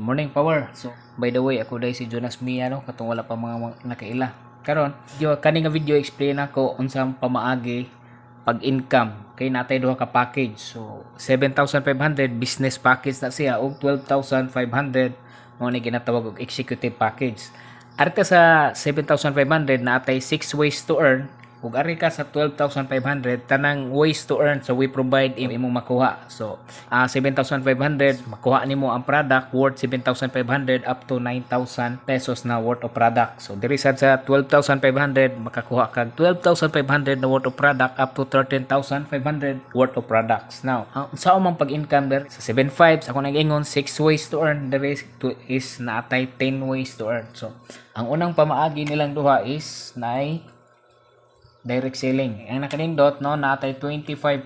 Morning power. So, by the way, ako dahil si Jonas Mia, no? Katong wala pa mga nakaila. Karon, kani nga video explain ako unsang pamaagi pag-income. Kay natay duha ka package. So, 7,500 business package na siya ug 12,500 mo ni ginatawag og executive package. Arita sa 7,500 na atay 6 ways to earn. Ug ari ka sa 12,500 tanang ways to earn so we provide imong makuha. So 7,500 makuha nimo ang product worth 7,500 up to 9,000 pesos na worth of product. So diri sad sa 12,500 makakuha kag 12,500 na worth of product up to 13,500 worth of products. Now sa umang pag-income der sa 7.5 sa ako nag-ingon 6 ways to earn, the rest is naatay 10 ways to earn. So ang unang pamaagi nilang duha is naay direct selling. Ang nakanindot no natay 25%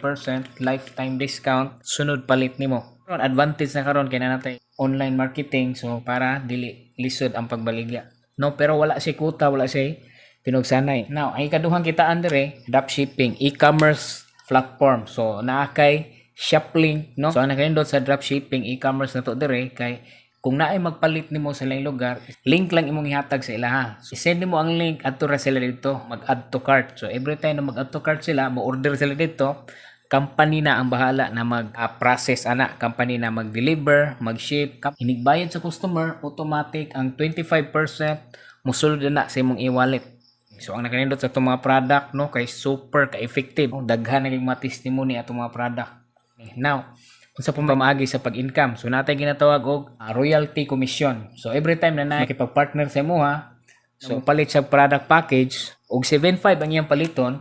lifetime discount sunod palit nimo. Karon advantage na karon kay natay online marketing so para dili lisod ang pagbaligya. No pero wala si kuta, wala si pinugsanay. Now ay kaduhang kitaan dire dropshipping, e-commerce platform. So naa kay Shoplink no. So ang nakanindot sa dropshipping e-commerce na to dire kay kung naay magpalit nimo sa ilang lugar, link lang imong ihatag sa ilaha. So, send nimo ang link adto ra sila dito, mag-add to cart. So every time na mag-add to cart sila, mo-order sila dito, company na ang bahala na mag-process ana, company na mag-deliver, mag-ship. Inigbayad sa customer, automatic ang 25% mosulod na sa imong e-wallet. So ang nakanindot sa itong mga product no kay super ka-effective. Daghan naging ma-testimony atong mga product. Now, unsa pa pamaagi sa pag-income. So natay ginatawag og royalty commission. So every time na nakikipag-partner sa imuha, so palit sa product package og 7.5 ang iyang paliton,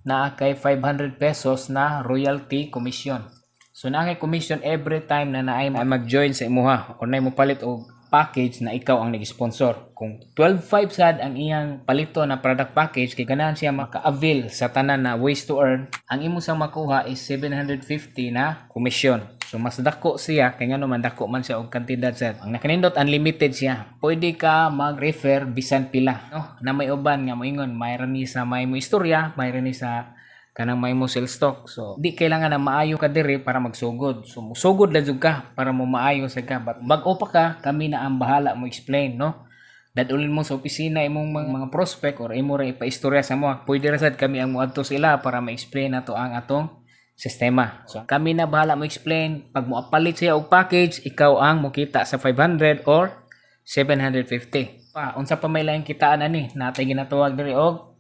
naa kay 500 pesos na royalty commission. So naa kay commission every time na naay mag-join sa imuha o naay mo palit og package na ikaw ang nag-sponsor. Kung 12.5 sad ang iyang palito na product package kay ganahan siya maka-avail sa tanan na ways to earn, ang imo sang makuha is 750 na commission. So mas dako siya kay ngano man dako man siya og kantidad sad. Ang nakanindot unlimited siya. Pwede ka mag-refer bisan pila, no? Na may uban nga moingon mayroon ni sa may mo istorya, mayroon ni sa kanang may mo sell stock. So di kailangan na maayo ka diri para magsugod. So musugod lang jud ka para mo maayo sa ka. Bag-o pa ka, kami na ang bahala mo explain, no? Dadulin mo sa opisina imong mga prospect or imo ra ipaistorya sa mo. Pwede ra sad kami ang moadto sila para ma-explain nato ang atong sistema. So kami na bahala mo explain. Pag mo apalit siya og package, ikaw ang mukita sa 500 or 750. Unsa pa may laing kitaan ani? Natay ginatawag diri og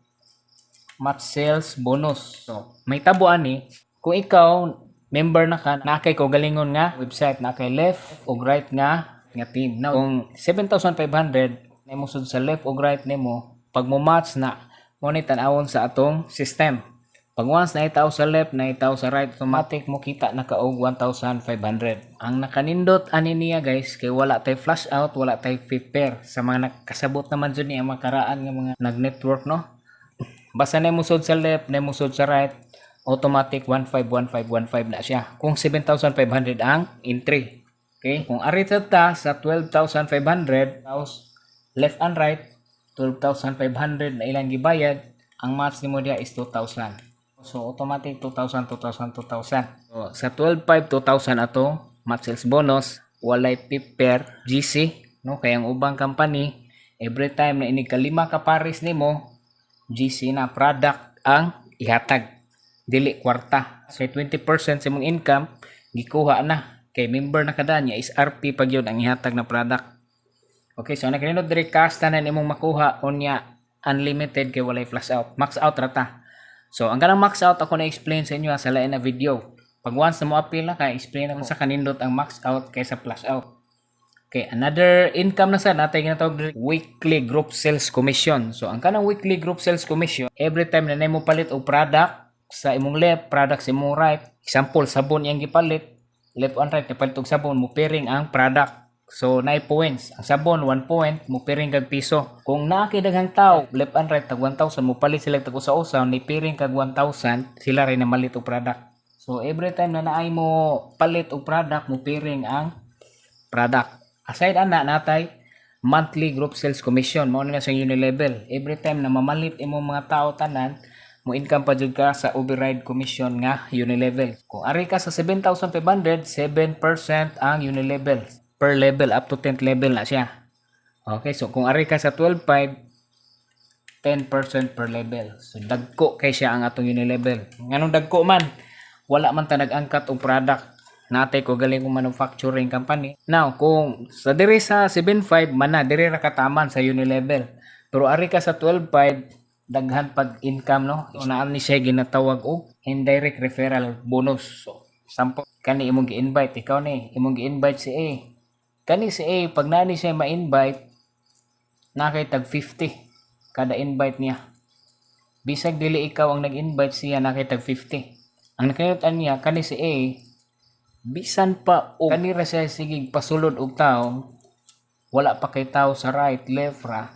match sales bonus. So, may tabo ani kung ikaw member na ka, nakay ko galingon nga website, nakay left o right nga team. Now, kung 7,500 nimo sud sa left o right nimo, pag mo match na mo ni tan-awon sa atong system. Pag once na itaw sa left, na itaw sa right, automatic mo kita na kaog 1,500. Ang nakanindot ani niya guys, kay wala tay flash out, wala tay prepare sa mga nakasabot naman jud ni ang makaraan nga mga nag-network no. Basta na musod sa left, na musod sa right, automatic 151515 na siya. Kung 7,500 ang entry. Okay? Kung arita ta sa 12,500, left and right, 12,500 na ilang gibayad, ang match nimo dia is 2,000. So automatic 2,000, 2,000, 2,000. So sa 12,500, 2,000 ato, match sales bonus, walay prepare GC, no? Kaya ang ubang company, every time na inikalima ka pares nimo, GC na product ang ihatag, dili kwarta. So 20% sa imong income gikuha na kay member na kada niya is RP pag yun ang ihatag na product. Okay, so nakanindot diri cash tanan imong makuha unya unlimited kay walay flash out, max out rata. So ang kanang max out ako na explain sa inyo sa lain na video. Pag once na mo appeal na kay explain ako sa kanindot ang max out kaysa flash out. Okay, another income na sa natay ginatawag weekly group sales commission. So ang kanang weekly group sales commission, every time na nimo palit og product sa imong left, product sa imong right, example sabon yang gipalit, left and right palit og sabon, mo pairing ang product. So naay points. Ang sabon 1 point, mo pairing kag piso. Kung naa kay daghang tawo, left and right tag 1,000, mo palit sila tag usa-usa, ni pairing kag 1,000, sila rin na malit og product. So every time na naay mo palit og product, mo pairing ang product. Aside ana natay monthly group sales commission, mao na sa unilevel. Every time na mamalit imong mga tao tanan, mo income pa jud ka sa override commission nga unilevel. Kung ari ka sa 7,500, 7% ang unilevel. per level up to 10th level na siya. Okay, so kung ari ka sa 12.5, 10% per level. So dagko kay siya ang atong level. Nganong dagko man, wala man ta nag-angkat og product. Natay ko galing kong manufacturing company. Now, kung sa diri sa 7.5 man na diri ra kataman sa level. Pero ari ka sa 12.5, daghan pag income no. Unaan ni siya ginatawag og indirect referral bonus. So, sample kani imong gi-invite, ikaw ni imong gi-invite si A. Kani si A pag nani siya ma-invite, nakay tag 50 kada invite niya. Bisag dili ikaw ang nag-invite siya, nakay tag 50. Ang nakayutan niya kani si A, bisan pa o kanira siya sigig pasulod og tao, wala pa kay tao sa right, left ra,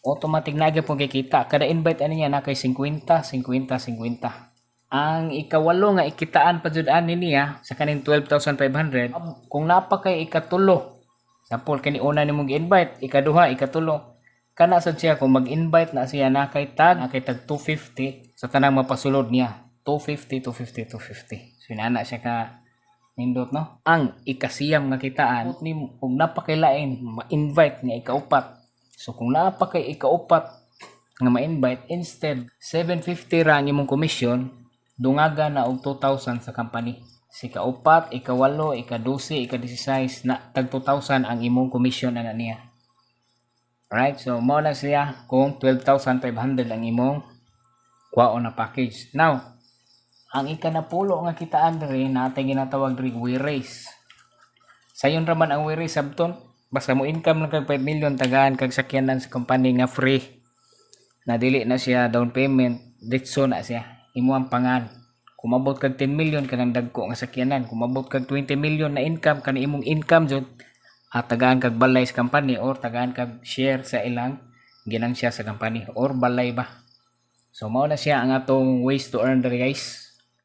automatic na gyud pong kikita. Kada invite ani niya nakay 50, 50, 50. Ang ikawalo nga ikitaan pa jud ani niya sa kaning 12,500 kung napa kay ikatulo. Sample kani una nimong gi-invite, ikaduha, ikatulo. Kana sad siya kung mag-invite na siya nakay tag 250 sa tanang mapasulod niya. 250, 250, 250. So inana siya ka nindot no. Ang ikasiyam nga kitaan ni kung napakailain ma-invite nga ikaupat. So kung napakay ikaupat nga ma-invite, instead 750 ra ang imong commission, dungaga na og 2,000 sa company. Si kaupat, ikawalo, ika-12, ika-16 na tag 2,000 ang imong commission ana niya. Right? So mao na siya kung 12,500 ang imong kuwaon na package. Now, ang ikanapulo nga kitaan diri natay ginatawag diri we-raise. Sayon ra man ang we-raise sabton, basta mo income lang kag 5 million tagaan kag sakyanan sa company nga free. Na dili na siya down payment, ditso na siya. Imo ang pangan. Kung mabot kag 10 million kanang dagko nga sakyanan, kung mabot kag 20 million na income kani imong income jud, at tagaan kag balay sa company or tagaan kag share sa ilang ginansya sa company or balay ba. So mao na siya ang atong ways to earn diri guys.